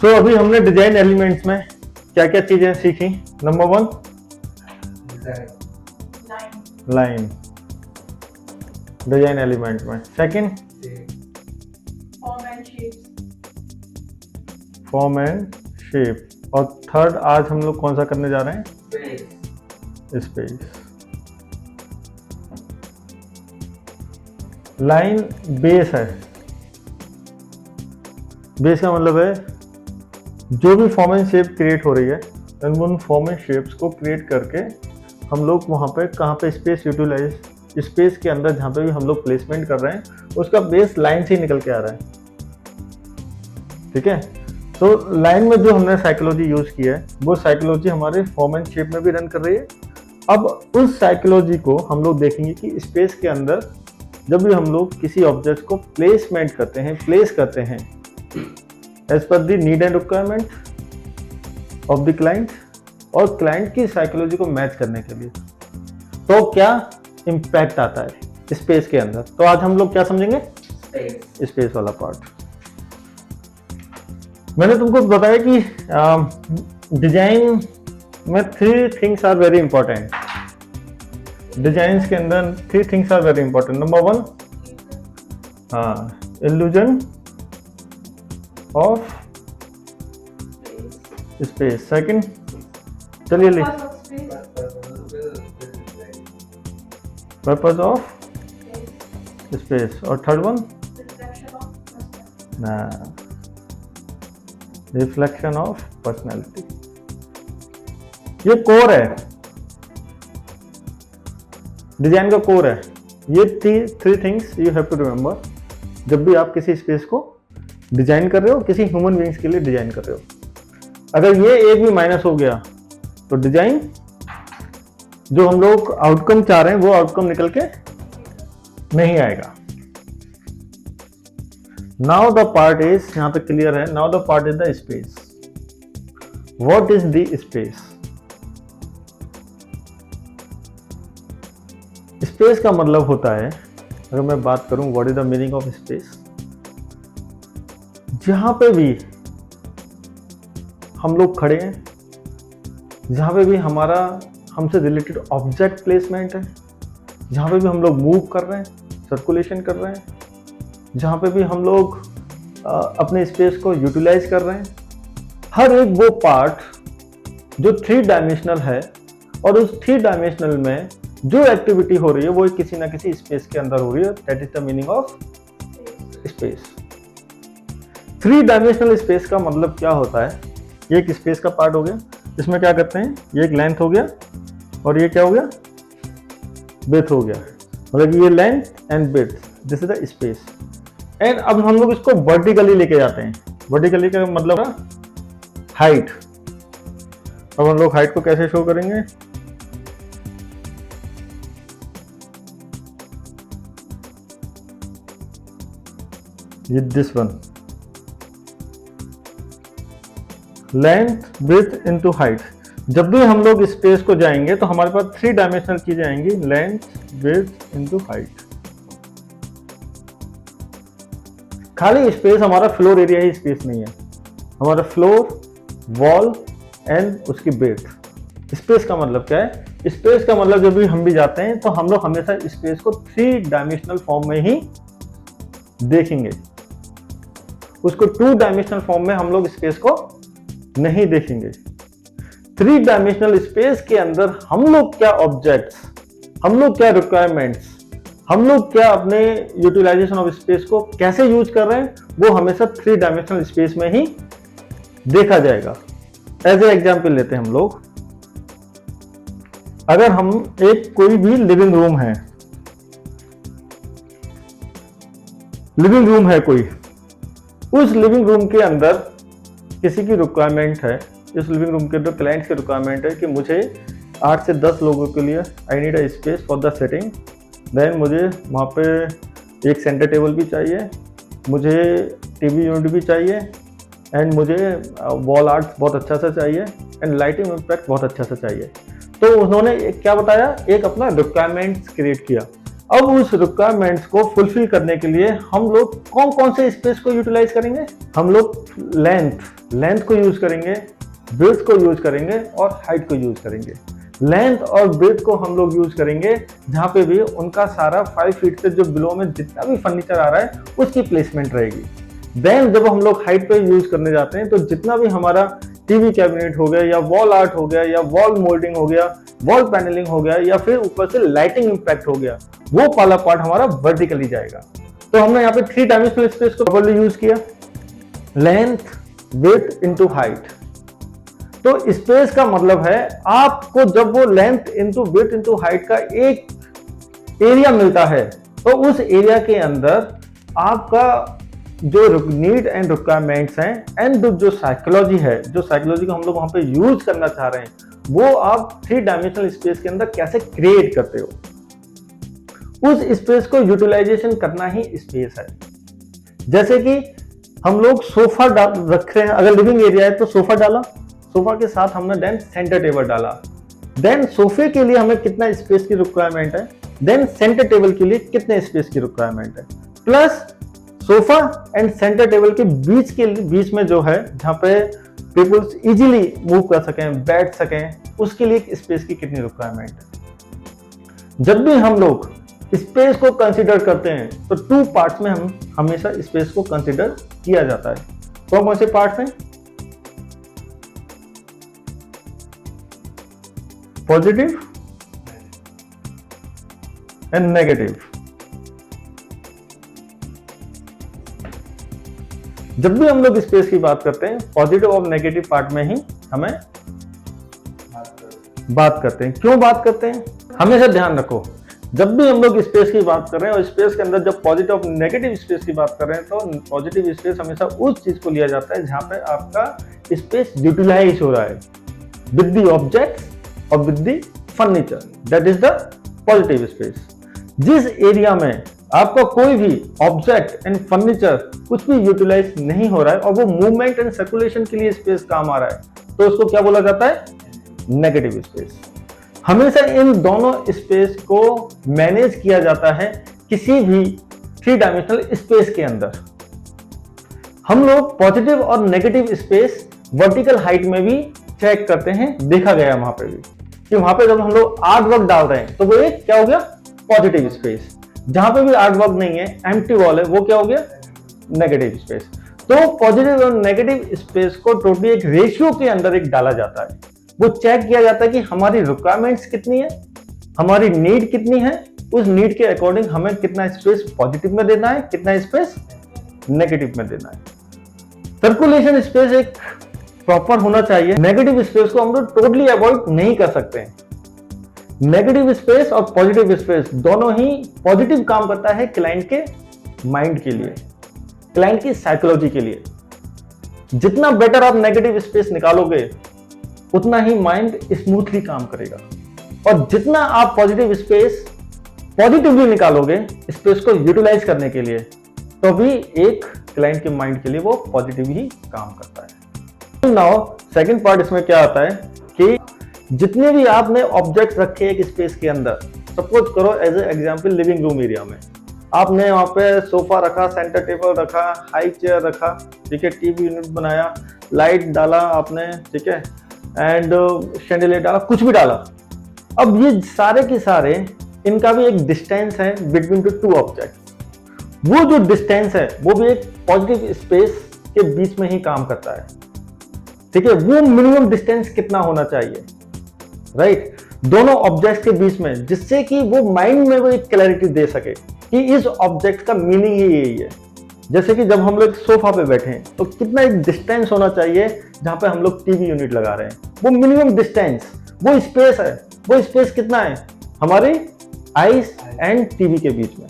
सो अभी हमने design elements में क्या क्या चीजें सीखी। नंबर 1 लाइन डिजाइन एलिमेंट में। Second form and shape. और थर्ड आज हम लोग कौन सा करने जा रहे हैं? स्पेस। लाइन बेस है। बेस का मतलब है जो भी फॉर्म एंड शेप क्रिएट हो रही है, उन फॉर्म एंड शेप्स को क्रिएट करके हम लोग वहाँ पे कहाँ पे स्पेस यूटिलाइज, स्पेस के अंदर जहाँ पे भी हम लोग प्लेसमेंट कर रहे हैं उसका बेस लाइन से ही निकल के आ रहा है। ठीक है, तो लाइन में जो हमने साइकोलॉजी यूज की है वो साइकोलॉजी हमारे फॉर्म एंड शेप में भी रन कर रही है। अब उस साइकोलॉजी को हम लोग देखेंगे कि स्पेस के अंदर जब भी हम लोग किसी ऑब्जेक्ट को प्लेसमेंट करते हैं, प्लेस करते हैं as per the need and requirement of the client और क्लाइंट की साइकोलॉजी को मैच करने के लिए, तो क्या इम्पैक्ट आता है स्पेस के अंदर। तो आज हम लोग क्या समझेंगे? स्पेस वाला पार्ट। मैंने तुमको बताया कि डिजाइन में 3 things are very important. Design के अंदर 3 things are very important. Number 1 illusion of space. Second, चलिए ले पर्पस ऑफ स्पेस। और थर्ड वन ना रिफ्लेक्शन ऑफ पर्सनैलिटी। ये कोर है, डिजाइन का कोर है। ये 3 things you have to remember जब भी आप किसी स्पेस को डिजाइन कर रहे हो, किसी ह्यूमन बीइंग्स के लिए डिजाइन कर रहे हो। अगर ये एक भी माइनस हो गया तो डिजाइन जो हम लोग आउटकम चाह रहे हैं वो आउटकम निकल के नहीं आएगा। नाउ द पार्ट इज, यहां तक क्लियर है। Now the part is the space. What is the space? Space का मतलब होता है, अगर मैं बात करूं what is the meaning of space, जहां पे भी हम लोग खड़े हैं, जहां पे भी हमारा हमसे रिलेटेड ऑब्जेक्ट प्लेसमेंट है, जहां पे भी हम लोग मूव कर रहे हैं, सर्कुलेशन कर रहे हैं, जहां पे भी हम लोग अपने स्पेस को यूटिलाइज कर रहे हैं, हर एक वो पार्ट जो 3 डायमेंशनल है और उस 3 डायमेंशनल में जो एक्टिविटी हो रही है वो किसी ना किसी स्पेस के अंदर हो रही है। That is the meaning of space. 3 dimensional space का मतलब क्या होता है? ये एक स्पेस का पार्ट हो गया, इसमें क्या करते हैं, ये एक लेंथ हो गया और ये क्या हो गया, ब्रेथ हो गया। मतलब ये length and breadth, this is the space. And अब हम लोग इसको वर्टिकली लेके जाते हैं। वर्टिकली का मतलब है हाइट। अब हम लोग हाइट को कैसे शो करेंगे? ये this one, length breadth into height. जब भी हम लोग स्पेस को जाएंगे तो हमारे पास 3 डायमेंशनल चीजें आएंगी, लेंथ ब्रेथ इनटू हाइट। खाली स्पेस हमारा फ्लोर एरिया ही स्पेस नहीं है, हमारा फ्लोर, वॉल एंड उसकी ब्रेथ। स्पेस का मतलब क्या है? स्पेस का मतलब जब भी हम भी जाते हैं तो हम लोग हमेशा स्पेस को 3 डायमेंशनल फॉर्म में ही देखेंगे, उसको 2 डायमेंशनल फॉर्म में हम लोग स्पेस को नहीं देखेंगे। 3 डायमेंशनल स्पेस के अंदर हम लोग क्या ऑब्जेक्ट्स, हम लोग क्या रिक्वायरमेंट्स, हम लोग क्या अपने यूटिलाइजेशन ऑफ स्पेस को कैसे यूज कर रहे हैं, वो हमेशा 3 डायमेंशनल स्पेस में ही देखा जाएगा। एज ए एग्जाम्पल लेते हैं हम लोग, अगर हम एक कोई भी लिविंग रूम है, लिविंग रूम है कोई, उस लिविंग रूम के अंदर किसी की रिक्वायरमेंट है, इस लिविंग रूम के अंदर क्लाइंट्स की रिक्वायरमेंट है कि मुझे 8 से 10 लोगों के लिए I need a space for the setting. Then मुझे वहाँ पे एक सेंटर टेबल भी चाहिए, मुझे टीवी यूनिट भी चाहिए एंड मुझे वॉल आर्ट बहुत अच्छा सा चाहिए एंड लाइटिंग इम्पैक्ट बहुत अच्छा सा चाहिए। तो उन्होंने क्या बताया, एक अपना रिक्वायरमेंट्स क्रिएट किया अब उस रिक्वायरमेंट्स को फुलफिल करने के लिए हम लोग कौन कौन से स्पेस को यूटिलाइज करेंगे? हम लोग लेंथ को यूज करेंगे, ब्रेड्थ को यूज करेंगे और हाइट को यूज करेंगे। लेंथ और ब्रेड्थ को हम लोग यूज करेंगे जहां पे भी उनका सारा 5 फीट से जो बिलो में जितना भी फर्नीचर आ रहा है उसकी प्लेसमेंट रहेगी। देन जब हम लोग हाइट पे यूज करने जाते हैं तो जितना भी हमारा टीवी कैबिनेट हो गया या वॉल आर्ट हो गया या वॉल मोल्डिंग हो गया, वॉल पैनलिंग हो गया या फिर ऊपर से लाइटिंग इंपैक्ट हो गया, वो वाला पार्ट हमारा वर्टिकली जाएगा। तो हमने यहाँ पे 3 डायमेंशनल स्पेस को प्रॉपर्ली यूज किया, लेंथ, विड्थ इनटू हाइट। तो स्पेस का मतलब है आपको जब वो length into width into height का एक एरिया मिलता है तो उस एरिया के अंदर आपका जो नीड एंड रिक्वायरमेंट्स हैं एंड जो साइकोलॉजी है, जो साइकोलॉजी को हम लोग वहां पे यूज करना चाह रहे हैं, वो आप 3 डायमेंशनल स्पेस के अंदर कैसे क्रिएट करते हो। उस स्पेस को यूटिलाइजेशन करना ही स्पेस है। जैसे कि हम लोग सोफा रख रहे हैं, अगर लिविंग एरिया है तो सोफा डाला, सोफा के साथ हमने देन सेंटर टेबल डाला, देन सोफे के लिए हमें कितना स्पेस की रिक्वायरमेंट है, देन सेंटर टेबल के लिए कितने स्पेस की रिक्वायरमेंट है, plus sofa and centre table के बीच में जो है जहां पे पीपल्स इजीली मूव कर सकें, बैठ सकें, उसके लिए स्पेस की कितनी रिक्वायरमेंट है। जब भी हम लोग स्पेस को कंसीडर करते हैं तो 2 पार्ट्स में हम हमेशा स्पेस को कंसीडर किया जाता है। कौन कौन से पार्ट्स हैं? Positive and negative. जब भी हम लोग स्पेस की बात करते हैं पॉजिटिव और नेगेटिव पार्ट में ही हमें बात करते हैं। क्यों बात करते हैं? हमेशा ध्यान रखो, जब भी हम लोग स्पेस की बात कर रहे हैं और स्पेस के अंदर जब पॉजिटिव और नेगेटिव स्पेस की बात कर रहे हैं तो पॉजिटिव स्पेस हमेशा उस चीज को लिया जाता है जहां पे आपका स्पेस यूटिलाइज हो रहा है विद द ऑब्जेक्ट और with the furniture, that is the positive space. जिस एरिया में आपका कोई भी ऑब्जेक्ट एंड फर्नीचर कुछ भी यूटिलाइज नहीं हो रहा है और वो मूवमेंट एंड सर्कुलेशन के लिए स्पेस काम आ रहा है तो उसको क्या बोला जाता है? Negative space. हमेशा इन दोनों स्पेस को मैनेज किया जाता है किसी भी 3 डायमेंशनल स्पेस के अंदर। हम लोग पॉजिटिव और नेगेटिव स्पेस वर्टिकल हाइट में भी चेक करते हैं, देखा गया वहां पे भी कि वहां पे जब हम लोग आर्ट वर्क डाल रहे हैं तो वो एक क्या हो गया? Positive space. जहां पे भी आर्ट वर्क नहीं है, एम्प्टी वॉल है, वो क्या हो गया? Negative space. तो पॉजिटिव और नेगेटिव स्पेस को टोटली एक रेशियो के अंदर एक डाला जाता है। वो चेक किया जाता है कि हमारी रिक्वायरमेंट्स कितनी है, हमारी नीड कितनी है, उस नीड के अकॉर्डिंग हमें कितना स्पेस पॉजिटिव में देना है, कितना स्पेस नेगेटिव में देना है। सर्कुलेशन स्पेस एक प्रॉपर होना चाहिए। नेगेटिव स्पेस को हम लोग टोटली अवॉइड नहीं कर सकते हैं। नेगेटिव स्पेस और पॉजिटिव स्पेस दोनों ही पॉजिटिव काम करता है क्लाइंट के माइंड के लिए, क्लाइंट की साइकोलॉजी के लिए। जितना बेटर आप नेगेटिव स्पेस निकालोगे उतना ही माइंड स्मूथली काम करेगा और जितना आप पॉजिटिव स्पेस पॉजिटिवली निकालोगे स्पेस को यूटिलाइज करने के लिए तो भी एक क्लाइंट के माइंड के लिए वो पॉजिटिव ही काम करता है। नाउ सेकंड पार्ट इसमें क्या आता है कि जितने भी आपने ऑब्जेक्ट्स रखे एक स्पेस के अंदर, सपोज करो as a example living room area में आपने वहां पे सोफा रखा, सेंटर टेबल रखा, हाई चेयर रखा, ठीक है, टीवी यूनिट बनाया, लाइट डाला आपने, ठीक है, एंड शैंडिलियर डाला, कुछ भी डाला। अब ये सारे के सारे इनका भी एक डिस्टेंस है बिटवीन द 2 ऑब्जेक्ट। वो जो डिस्टेंस है वो भी एक पॉजिटिव स्पेस के बीच में ही काम करता है, ठीक है। वो मिनिमम डिस्टेंस कितना होना चाहिए, राइट, दोनों ऑब्जेक्ट्स के बीच में, जिससे कि वो माइंड में वो एक क्लैरिटी दे सके कि इस ऑब्जेक्ट का मीनिंग ही यही है। जैसे कि जब हम लोग सोफा पे बैठे हैं तो कितना एक डिस्टेंस होना चाहिए जहां पे हम लोग टीवी यूनिट लगा रहे हैं, वो मिनिमम डिस्टेंस, वो स्पेस है। वो स्पेस कितना है हमारे आईज एंड टीवी के बीच में,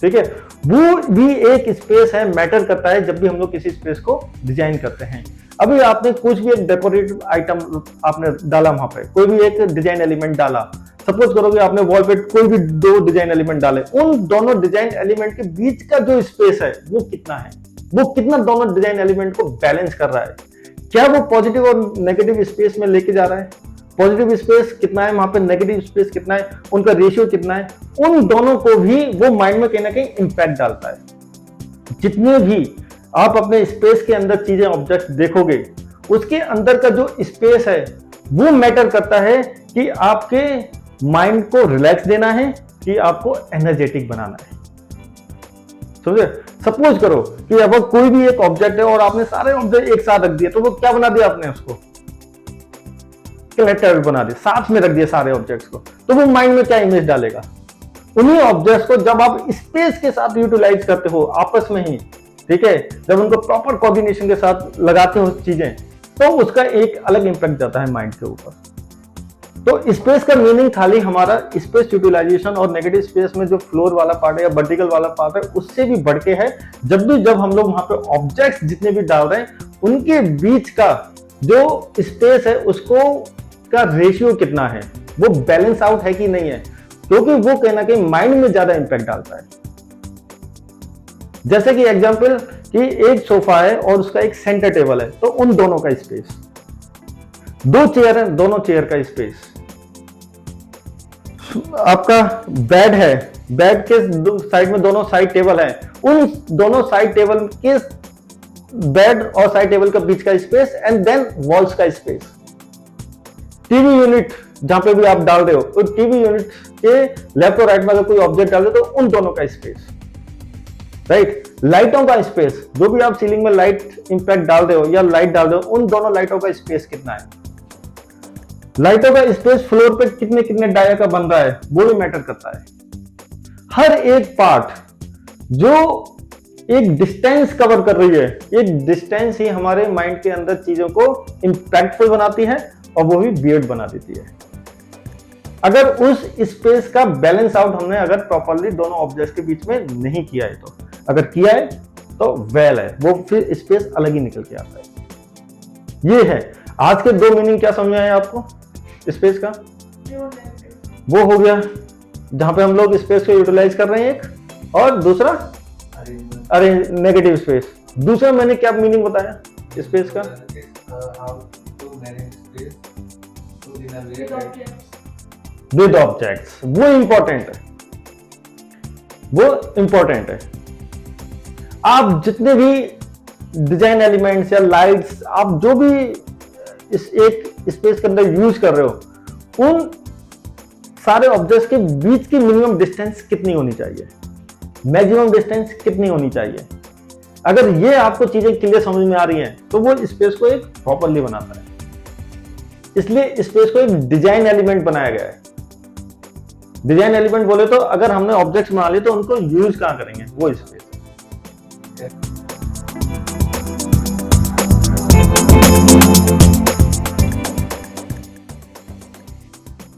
ठीक है। वो भी एक स्पेस है, मैटर करता है जब भी हम लोग किसी स्पेस को डिजाइन करते हैं। अभी आपने कुछ भी एक डेकोरेटिव आइटम आपने डाला, वहां पे कोई भी एक डिजाइन एलिमेंट डाला, सपोज करो कि आपने वॉल पे कोई भी 2 डिजाइन एलिमेंट डाले, उन दोनों डिजाइन एलिमेंट के बीच का जो स्पेस है वो कितना है, वो कितना दोनों डिजाइन एलिमेंट को बैलेंस कर रहा है, क्या वो पॉजिटिव और नेगेटिव स्पेस में लेके जा रहा है, पॉजिटिव स्पेस कितना है वहां पे, नेगेटिव स्पेस कितना है, उनका रेशियो कितना है, उन दोनों को भी वो माइंड में कहीं ना कहीं इंपैक्ट डालता है। जितने भी आप अपने स्पेस के अंदर चीजें ऑब्जेक्ट देखोगे, उसके अंदर का जो स्पेस है वो मैटर करता है कि आपके माइंड को रिलैक्स देना है कि आपको एनर्जेटिक बनाना है। समझे? सपोज करो कि अब कोई भी एक ऑब्जेक्ट है और आपने सारे ऑब्जेक्ट एक साथ रख दिए, तो वो क्या बना दिया आपने? उसको कलेक्टर बना दिया, साथ में रख दिया सारे ऑब्जेक्ट्स को, तो वो माइंड में क्या इमेज डालेगा? उन्हीं ऑब्जेक्ट्स को जब आप स्पेस के साथ यूटिलाइज करते हो आपस में ही, ठीक है, जब उनको प्रॉपर कोऑर्डिनेशन के साथ लगाते हो चीजें, तो उसका एक अलग इंपैक्ट जाता है माइंड के ऊपर। तो स्पेस का मीनिंग खाली हमारा स्पेस यूटिलाइजेशन और नेगेटिव स्पेस में जो फ्लोर वाला पार्ट है या वर्टिकल वाला पार्ट है उससे भी बढ़ के है। जब हम लोग वहां पे ऑब्जेक्ट्स जितने भी डाल रहे हैं उनके बीच का जो स्पेस है उसको का रेशियो कितना है, वो बैलेंस आउट है कि नहीं है, क्योंकि वो कहीं ना कहीं माइंड में ज्यादा इंपैक्ट डालता है। जैसे कि एग्जांपल कि एक सोफा है और उसका एक सेंटर टेबल है, तो उन दोनों का स्पेस, दो चेयर है, दोनों चेयर का स्पेस, आपका बेड है, बेड के साइड में दोनों साइड टेबल है, उन दोनों साइड टेबल के बेड और साइड टेबल का बीच का स्पेस, एंड देन वॉल्स का स्पेस। टीवी यूनिट जहां पे भी आप डाल रहे हो, तो टीवी यूनिट के लेफ्ट और राइट में अगर कोई ऑब्जेक्ट डाल रहे हो तो उन दोनों का स्पेस, राइट। लाइटों का स्पेस, जो भी आप सीलिंग में लाइट इंपैक्ट डाल रहे हो या लाइट डाल रहे हो, उन दोनों लाइटों का स्पेस कितना है। लाइटों का स्पेस फ्लोर पे कितने कितने डाया का बन रहा है वो भी मैटर करता है। हर एक पार्ट जो एक डिस्टेंस कवर कर रही है, एक डिस्टेंस ही हमारे माइंड के अंदर चीजों को इंपैक्टफुल बनाती है और वो भी वियर्ड बना देती है। अगर उस स्पेस का बैलेंस आउट हमने अगर प्रॉपरली दोनों ऑब्जेक्ट्स के बीच में नहीं किया है, तो अगर किया है तो वेल है, वो फिर स्पेस अलग ही निकल के आता है। ये है आज के दो मीनिंग। क्या समझ में आया आपको स्पेस का? वो हो गया जहां पे हम लोग स्पेस को यूटिलाइज कर रहे हैं एक, और दूसरा अरे नेगेटिव स्पेस। दूसरा मैंने क्या मीनिंग बताया स्पेस का? विद ऑब्जेक्ट्स, वो इंपॉर्टेंट है, वो इंपॉर्टेंट है। आप जितने भी डिजाइन एलिमेंट्स या लाइट्स आप जो भी इस एक स्पेस के अंदर यूज कर रहे हो, उन सारे ऑब्जेक्ट्स के बीच की मिनिमम डिस्टेंस कितनी होनी चाहिए, मैक्सिमम डिस्टेंस कितनी होनी चाहिए। अगर ये आपको चीजें क्लियर समझ में आ रही हैं तो वो स्पेस को एक प्रॉपरली बनाता है। इसलिए स्पेस को एक डिजाइन एलिमेंट बनाया गया है। डिजाइन एलिमेंट बोले तो अगर हमने ऑब्जेक्ट्स बना लिए तो उनको यूज कहां करेंगे, वो स्पेस।